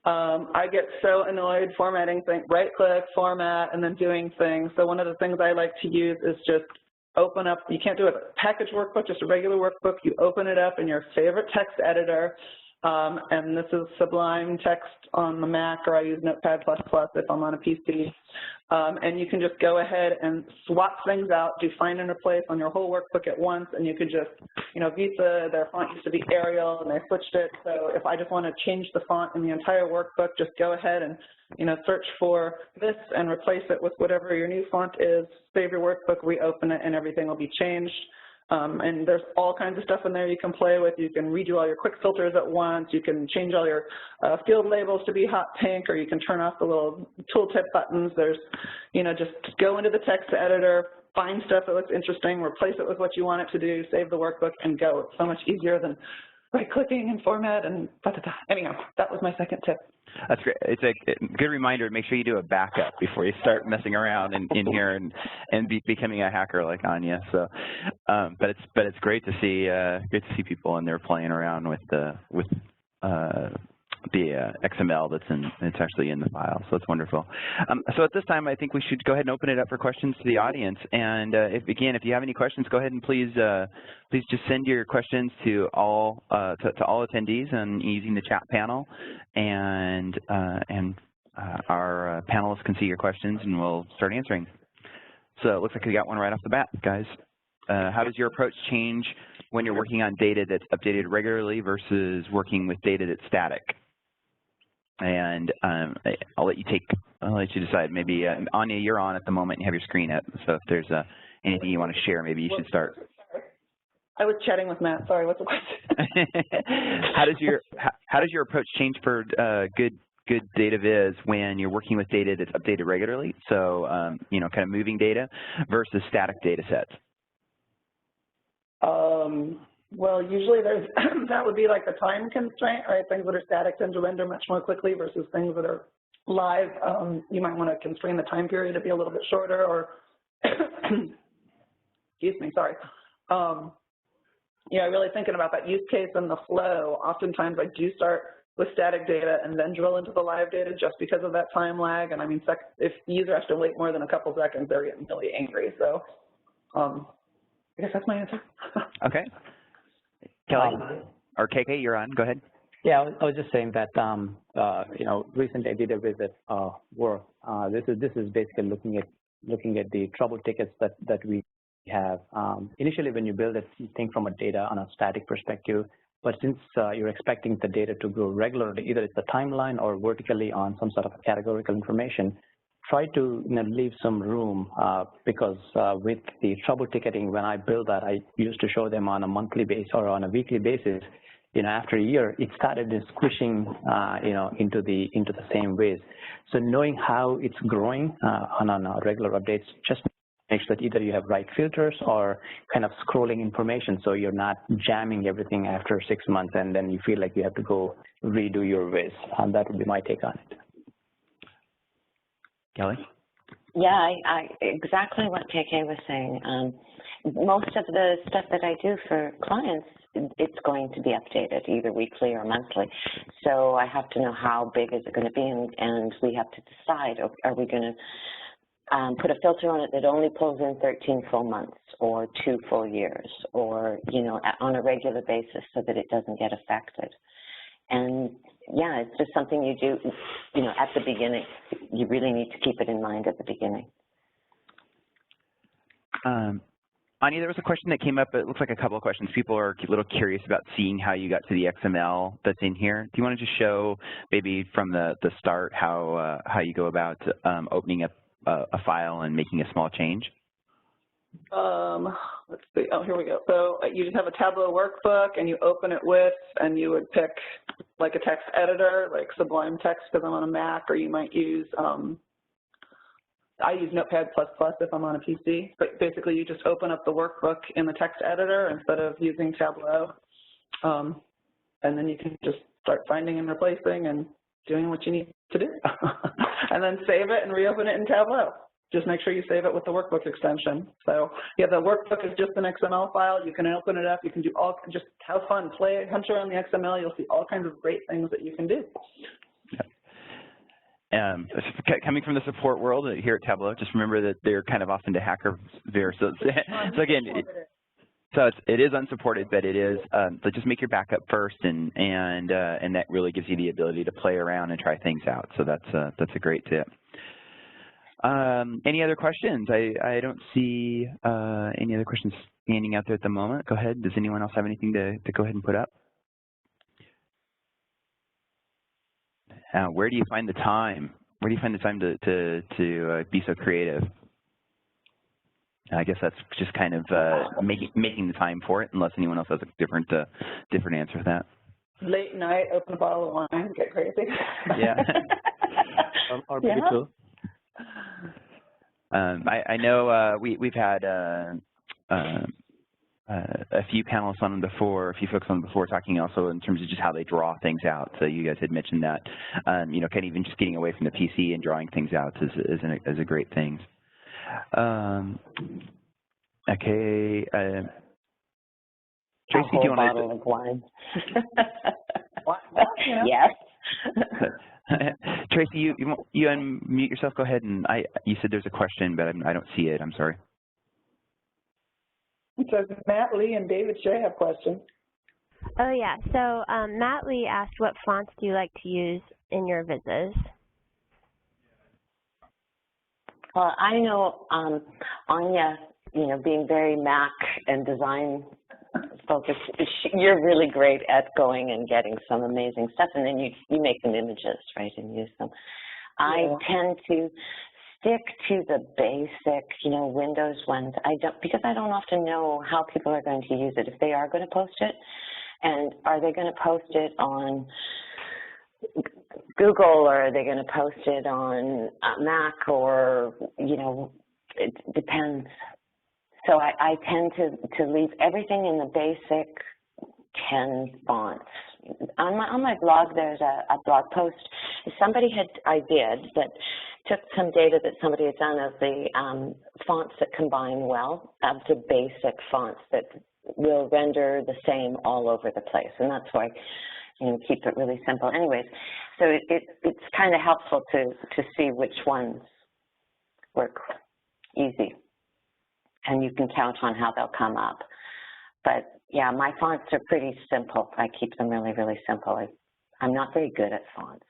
I get so annoyed formatting things, right-click, format, and then doing things. So one of the things I like to use is just open up, you can't do a package workbook, just a regular workbook. You open it up in your favorite text editor, and this is Sublime Text on the Mac, or I use Notepad++ if I'm on a PC. And you can just go ahead and swap things out, do find and replace on your whole workbook at once, and you could just, Visa, their font used to be Arial, and they switched it. So if I just want to change the font in the entire workbook, just go ahead and, search for this and replace it with whatever your new font is, save your workbook, reopen it, and everything will be changed. And there's all kinds of stuff in there you can play with. You can redo all your quick filters at once. You can change all your field labels to be hot pink, or you can turn off the little tooltip buttons. There's, just go into the text editor, find stuff that looks interesting, replace it with what you want it to do, save the workbook, and go. It's so much easier than right-clicking and format and da-da-da. Anyhow, that was my second tip. That's great. It's a good reminder to make sure you do a backup before you start messing around in here and becoming a hacker like Anya. So, but it's great to see people in there playing around with the XML it's actually in the file. So it's wonderful. So at this time, I think we should go ahead and open it up for questions to the audience. And if you have any questions, go ahead and please just send your questions to all attendees and using the chat panel, and our panelists can see your questions, and we'll start answering. So it looks like we got one right off the bat, guys. How does your approach change when you're working on data that's updated regularly versus working with data that's static? And I'll let you decide. Maybe Anya, you're on at the moment. And you have your screen up. So if there's anything you want to share, maybe you should start. I was chatting with Matt. Sorry, what's the question? How does your approach change for good data viz when you're working with data that's updated regularly? So kind of moving data versus static data sets. Well, usually there's that would be like the time constraint, right? Things that are static tend to render much more quickly versus things that are live. You might want to constrain the time period to be a little bit shorter, or excuse me, sorry. Really thinking about that use case and the flow. Oftentimes I do start with static data and then drill into the live data just because of that time lag. And I mean, if the user has to wait more than a couple seconds, they're getting really angry. So I guess that's my answer. Okay. Kelly, or KK, you're on. Go ahead. Yeah, I was just saying that, recently I did a visit work. This is basically looking at the trouble tickets that we have. Initially, when you build it, you think from a data on a static perspective, but since you're expecting the data to grow regularly, either it's a timeline or vertically on some sort of categorical information, try to leave some room because with the trouble ticketing, when I built that, I used to show them on a monthly basis or on a weekly basis. After a year, it started squishing, into the same ways. So knowing how it's growing on regular updates, just make sure that either you have right filters or kind of scrolling information, so you're not jamming everything after 6 months and then you feel like you have to go redo your whiz. That would be my take on it. Kelly? Yeah, I exactly what KK was saying. Most of the stuff that I do for clients, it's going to be updated either weekly or monthly. So I have to know how big is it going to be, and we have to decide, are we going to put a filter on it that only pulls in 13 full months or 2 full years, or, on a regular basis so that it doesn't get affected. And yeah, it's just something you do, at the beginning. You really need to keep it in mind at the beginning. Anya, there was a question that came up. It looks like a couple of questions. People are a little curious about seeing how you got to the XML that's in here. Do you want to just show maybe from the start how you go about opening up a file and making a small change? Let's see. Oh, here we go. So you just have a Tableau workbook, and you open it with, and you would pick like a text editor, like Sublime Text because I'm on a Mac, or you might use, I use Notepad++ if I'm on a PC. But basically, you just open up the workbook in the text editor instead of using Tableau. And then you can just start finding and replacing and doing what you need to do. And then save it and reopen it in Tableau. Just make sure you save it with the workbook extension. So yeah, the workbook is just an XML file. You can open it up. You can do just have fun, play, hunt around the XML. You'll see all kinds of great things that you can do. Coming from the support world here at Tableau, just remember that they're kind of often to hacker there. So again, it is unsupported, but it is. So just make your backup first, and that really gives you the ability to play around and try things out. So that's a great tip. Any other questions? I don't see any other questions standing out there at the moment. Go ahead. Does anyone else have anything to go ahead and put up? Where do you find the time? Where do you find the time to be so creative? I guess that's just kind of making the time for it, unless anyone else has a different answer to that. Late night, open a bottle of wine, get crazy. Yeah. or maybe two. I know we've had a few panelists on them before, a few folks on them before, talking also in terms of just how they draw things out. So you guys had mentioned that, kind of even just getting away from the PC and drawing things out is a great thing. Okay. Tracy, do you want to? Bottle of wine. What? Yes. Tracy, you unmute yourself. Go ahead, and you said there's a question, but I don't see it. I'm sorry. So Matt Lee and David Shea have questions. Oh yeah. So Matt Lee asked, what fonts do you like to use in your vizzes? Well, I know Anya, being very Mac and design focused, you're really great at going and getting some amazing stuff, and then you make them images, right, and use them. Yeah. I tend to stick to the basic, Windows ones. Because I don't often know how people are going to use it, if they are going to post it, and are they going to post it on Google, or are they going to post it on Mac, or, it depends. So I tend to leave everything in the basic 10 fonts. On my blog, there's a blog post. I did, that took some data that somebody had done of the fonts that combine well, of the basic fonts that will render the same all over the place. And that's why, keep it really simple. Anyways, so it's kind of helpful to see which ones work easy. And you can count on how they'll come up. But yeah, my fonts are pretty simple. I keep them really, really simple. I'm not very good at fonts.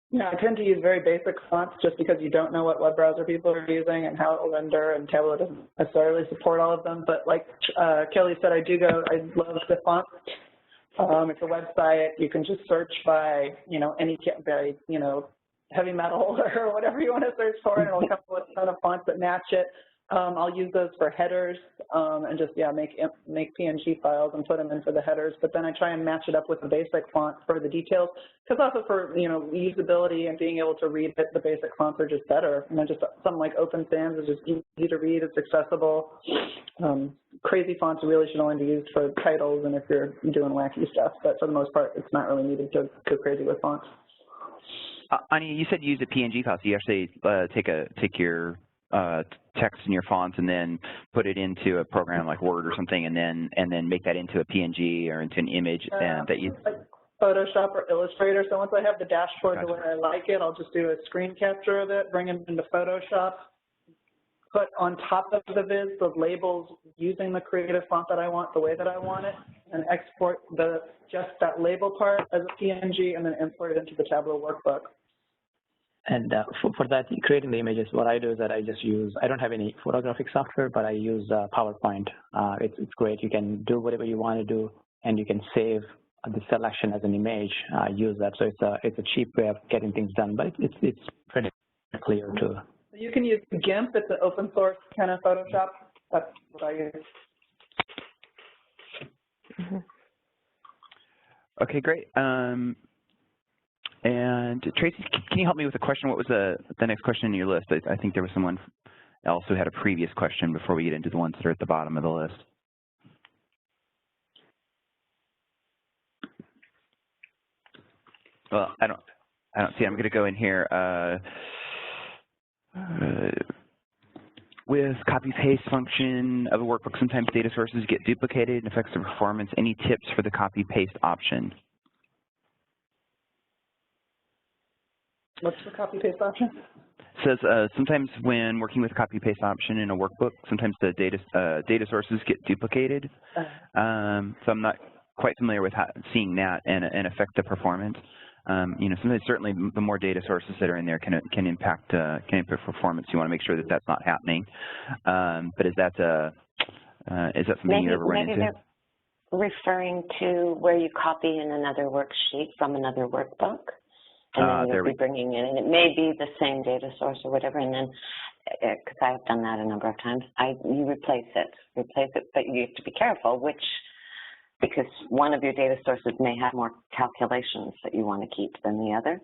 Yeah, I tend to use very basic fonts just because you don't know what web browser people are using and how it will render, and Tableau doesn't necessarily support all of them. But like Kelly said, I love the font. It's a website. You can just search by, any, heavy metal or whatever you want to search for, and it'll come up with a ton of fonts that match it. I'll use those for headers and just, make PNG files and put them in for the headers, but then I try and match it up with the basic font for the details, because also for, usability and being able to read it, the basic fonts are just better. Just something like Open Sans is just easy to read, it's accessible. Crazy fonts really should only be used for titles and if you're doing wacky stuff, but for the most part, it's not really needed to go crazy with fonts. Anya, you said you use a PNG file, so you actually take your text in your fonts and then put it into a program like Word or something, and then make that into a PNG or into an image that you. Like Photoshop or Illustrator. So once I have the dashboard the way I like it, I'll just do a screen capture of it, bring it into Photoshop, put on top of the viz the labels using the creative font that I want, the way that I want it, and export just that label part as a PNG, and then import it into the Tableau workbook. And for that, creating the images, what I do is that I don't have any photographic software, but I use PowerPoint. It's great. You can do whatever you want to do, and you can save the selection as an image, use that. So it's a cheap way of getting things done, but it's pretty clear too. You can use GIMP. It's an open source kind of Photoshop. That's what I use. Mm-hmm. Okay, great. And Tracy, can you help me with a question? What was the next question in your list? I think there was someone else who had a previous question before we get into the ones that are at the bottom of the list. Well, I don't see. I'm going to go in here. With copy-paste function of a workbook, sometimes data sources get duplicated and affects the performance. Any tips for the copy-paste option? What's the copy-paste option? It says sometimes when working with copy-paste option in a workbook, sometimes the data sources get duplicated. So I'm not quite familiar with seeing that and affect the performance. Sometimes certainly the more data sources that are in there can impact performance. You want to make sure that that's not happening. But is that something you ever run into? Maybe they're referring to where you copy in another worksheet from another workbook. And then you'll be bringing in, and it may be the same data source or whatever, and then, because I've done that a number of times, you replace it, but you have to be careful because one of your data sources may have more calculations that you want to keep than the other,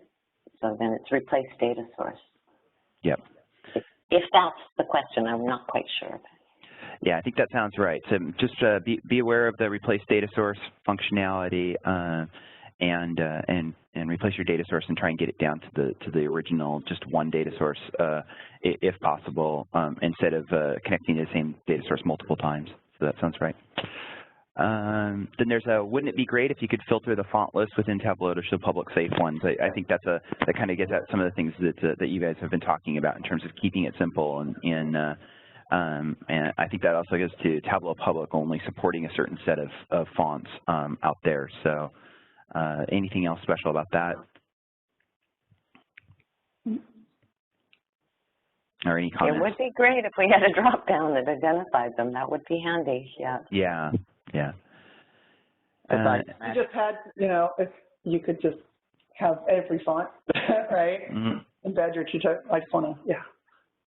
so then it's replace data source. Yep. If that's the question, I'm not quite sure. Yeah, I think that sounds right. So just be aware of the replace data source functionality, and replace your data source and try and get it down to the original, just one data source, if possible, instead of connecting to the same data source multiple times. So that sounds right. Then there's wouldn't it be great if you could filter the font list within Tableau to show public safe ones? I think that kind of gets at some of the things that you guys have been talking about in terms of keeping it simple, and I think that also goes to Tableau public only supporting a certain set of fonts out there. So. Anything else special about that? Or any comments? It would be great if we had a drop down that identified them. That would be handy, yeah. Yeah. You just had, if you could just have every font, right? Mm-hmm. Embed your tutorial. I just want to,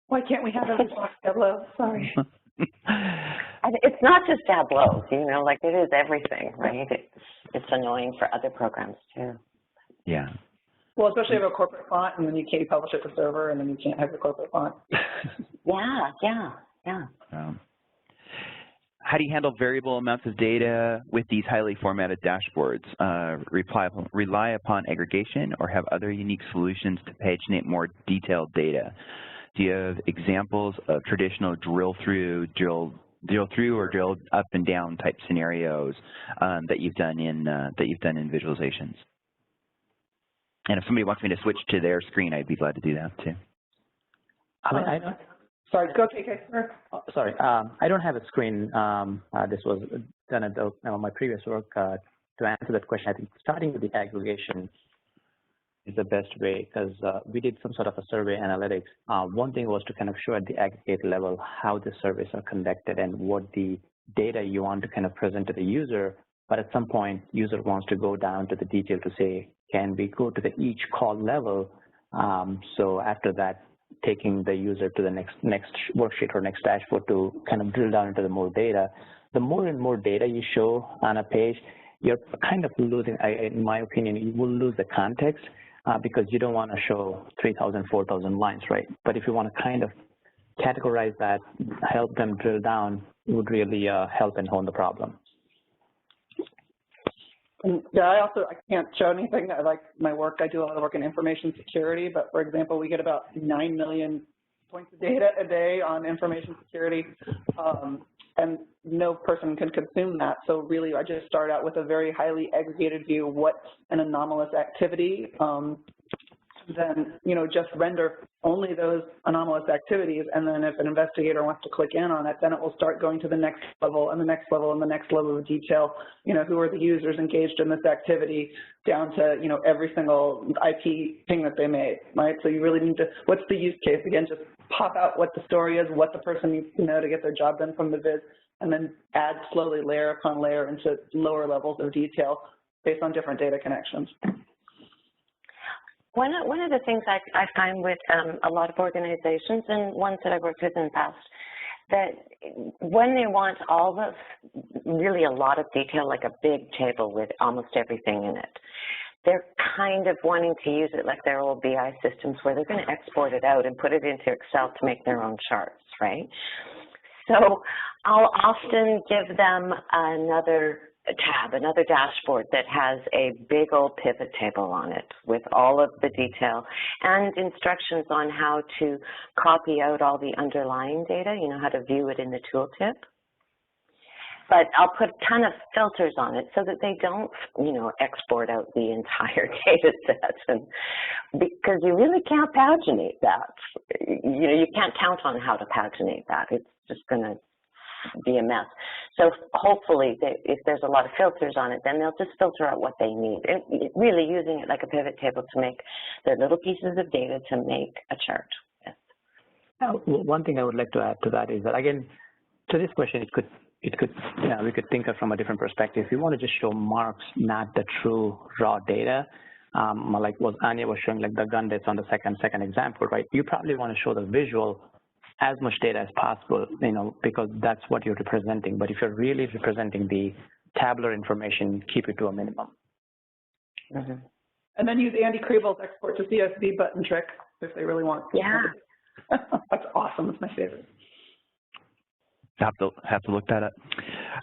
Why can't we have every font? Tableau, sorry. It's not just Tableau, like it is everything, right? It's annoying for other programs too. Yeah. Well, especially if you have a corporate font and then you can't publish it to server and then you can't have the corporate font. Yeah. How do you handle variable amounts of data with these highly formatted dashboards? Rely upon aggregation or have other unique solutions to paginate more detailed data? Do you have examples of traditional drill through or drill up and down type scenarios that you've done in visualizations? And if somebody wants me to switch to their screen, I'd be glad to do that too. Sorry, go KK. Sorry, I don't have a screen. This was done at my previous work. To answer that question, I think starting with the aggregation is the best way, because we did some sort of a survey analytics. One thing was to kind of show at the aggregate level how the surveys are conducted and what the data you want to kind of present to the user. But at some point, user wants to go down to the detail to say, can we go to the each call level So after that, taking the user to the next worksheet or next dashboard to kind of drill down into the more data. The more and more data you show on a page, you're kind of losing, in my opinion, you will lose the context because you don't want to show 3,000, 4,000 lines, right? But if you want to kind of categorize that, help them drill down, it would really help and hone the problem. Yeah, I can't show anything. I like my work. I do a lot of work in information security, but for example, we get about 9 million points of data a day on information security, and no person can consume that. So really, I just start out with a very highly aggregated view of what's an anomalous activity. Then, just render only those anomalous activities, and then if an investigator wants to click in on it, then it will start going to the next level and the next level and the next level of detail, who are the users engaged in this activity, down to, every single IP ping that they made, right? So you really need to, what's the use case? Again, just pop out what the story is, what the person needs to know to get their job done from the viz, and then add slowly layer upon layer into lower levels of detail based on different data connections. One of the things I find with a lot of organizations and ones that I've worked with in the past, that when they want really a lot of detail, like a big table with almost everything in it, they're kind of wanting to use it like their old BI systems where they're going to export it out and put it into Excel to make their own charts, right? So I'll often give them another tab, another dashboard that has a big old pivot table on it with all of the detail and instructions on how to copy out all the underlying data, how to view it in the tooltip. But I'll put a ton of filters on it so that they don't, export out the entire data set, and because you really can't paginate that. You can't count on how to paginate that. It's just going to be a mess. So hopefully, if there's a lot of filters on it, then they'll just filter out what they need. And really using it like a pivot table to make their little pieces of data to make a chart with. Now, one thing I would like to add to that is that, again, to this question, we could think of from a different perspective. If you want to just show marks, not the true raw data, like what Anya was showing, like the gun that's on the second example, right? You probably want to show the visual as much data as possible, because that's what you're representing. But if you're really representing the tabular information, keep it to a minimum. Mm-hmm. And then use Andy Kriebel's export to CSV button trick if they really want. Yeah. That's awesome. It's my favorite. Have to look that up.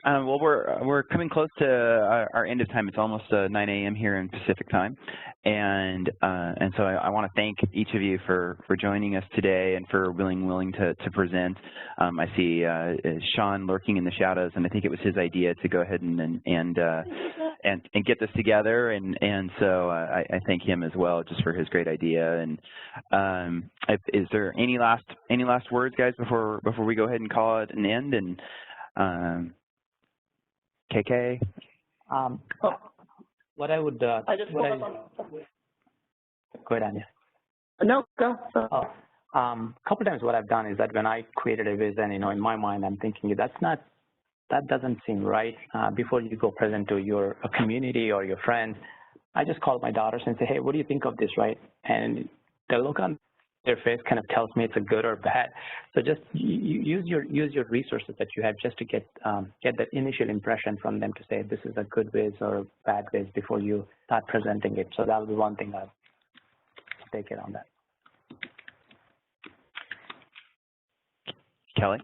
Well, we're coming close to our end of time. It's almost 9 a.m. here in Pacific time, and so I want to thank each of you for joining us today and for willing to present. I see Sean lurking in the shadows, and I think it was his idea to go ahead and get this together, and so I thank him as well just for his great idea. And is there any last words, guys, before we go ahead and call it an end? And KK? What I would go ahead, Anya. No, go. A couple times what I've done is that when I created a viz, and in my mind I'm thinking that doesn't seem right. Before you go present to your community or your friends, I just call my daughters and say, hey, what do you think of this, right? And the look on their face kind of tells me it's a good or bad. So just use your resources that you have just to get that initial impression from them to say this is a good viz or a bad viz before you start presenting it. So that'll be one thing I'll take it on that. Kelly?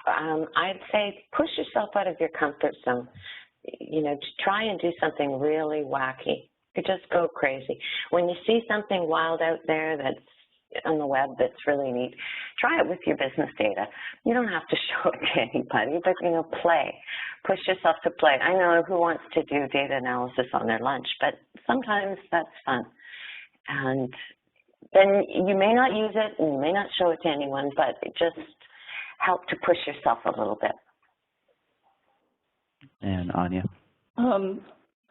I'd say push yourself out of your comfort zone. To try and do something really wacky. You just go crazy. When you see something wild out there that's on the web that's really neat, try it with your business data. You don't have to show it to anybody, but play. Push yourself to play. I know who wants to do data analysis on their lunch, but sometimes that's fun. And then you may not use it and you may not show it to anyone, but it just help to push yourself a little bit. And Anya?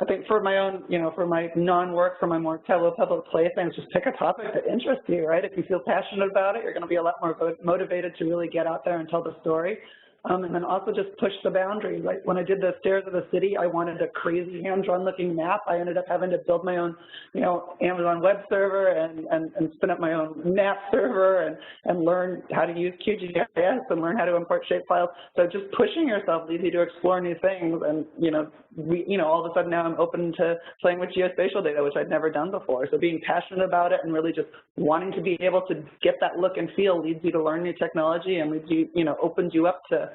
I think for my own, for my non-work, for my more Tableau public play things, just pick a topic that interests you, right? If you feel passionate about it, you're going to be a lot more motivated to really get out there and tell the story. And then also just push the boundaries. Like when I did the Stairs of the City, I wanted a crazy hand-drawn looking map. I ended up having to build my own, Amazon web server and spin up my own map server and learn how to use QGIS and learn how to import shapefiles. So just pushing yourself leads you to explore new things. And, all of a sudden now I'm open to playing with geospatial data, which I'd never done before. So being passionate about it and really just wanting to be able to get that look and feel leads you to learn new technology and leads you, opens you up to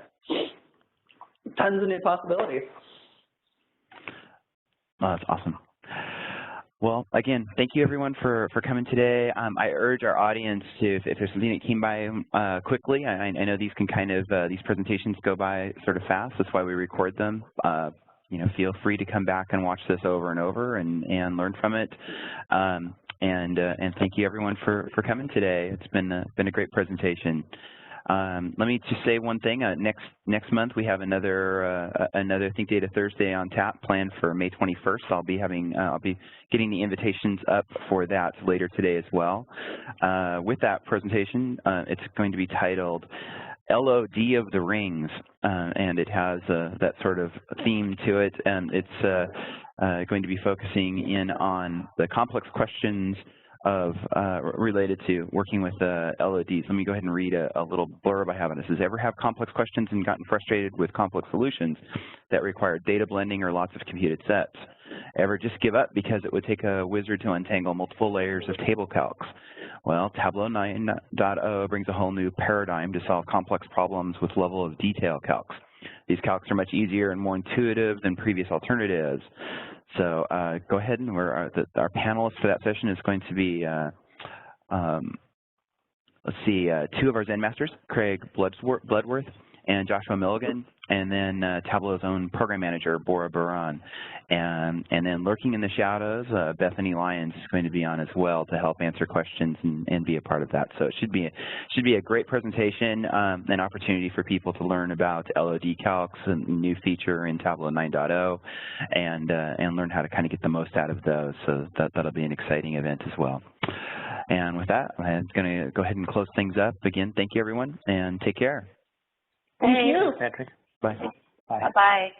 tons of new possibilities. Oh, that's awesome. Well, again, thank you everyone for coming today. I urge our audience to, if there's something that came by quickly, I know these can these presentations go by sort of fast. That's why we record them. Feel free to come back and watch this over and over and learn from it. And thank you everyone for coming today. It's been a great presentation. Let me just say one thing. Next month we have another Think Data Thursday on tap planned for May 21st. I'll be getting the invitations up for that later today as well. With that presentation, it's going to be titled LOD of the Rings, and it has that sort of theme to it, and it's going to be focusing in on the complex questions of related to working with LODs. Let me go ahead and read a little blurb I have on this. Does ever have complex questions and gotten frustrated with complex solutions that require data blending or lots of computed sets? Ever just give up because it would take a wizard to untangle multiple layers of table calcs? Well, Tableau 9.0 brings a whole new paradigm to solve complex problems with level of detail calcs. These calcs are much easier and more intuitive than previous alternatives. So go ahead, and our panelists for that session is going to be, two of our Zen masters, Craig Bloodworth and Joshua Milligan, and then Tableau's own program manager, Bora Baran. And then lurking in the shadows, Bethany Lyons is going to be on as well to help answer questions and be a part of that. So it should be a great presentation, an opportunity for people to learn about LOD calcs, a new feature in Tableau 9.0, and learn how to kind of get the most out of those. So that'll be an exciting event as well. And with that, I'm going to go ahead and close things up. Again, thank you everyone, and take care. Thank you. Patrick. Bye. Bye-bye.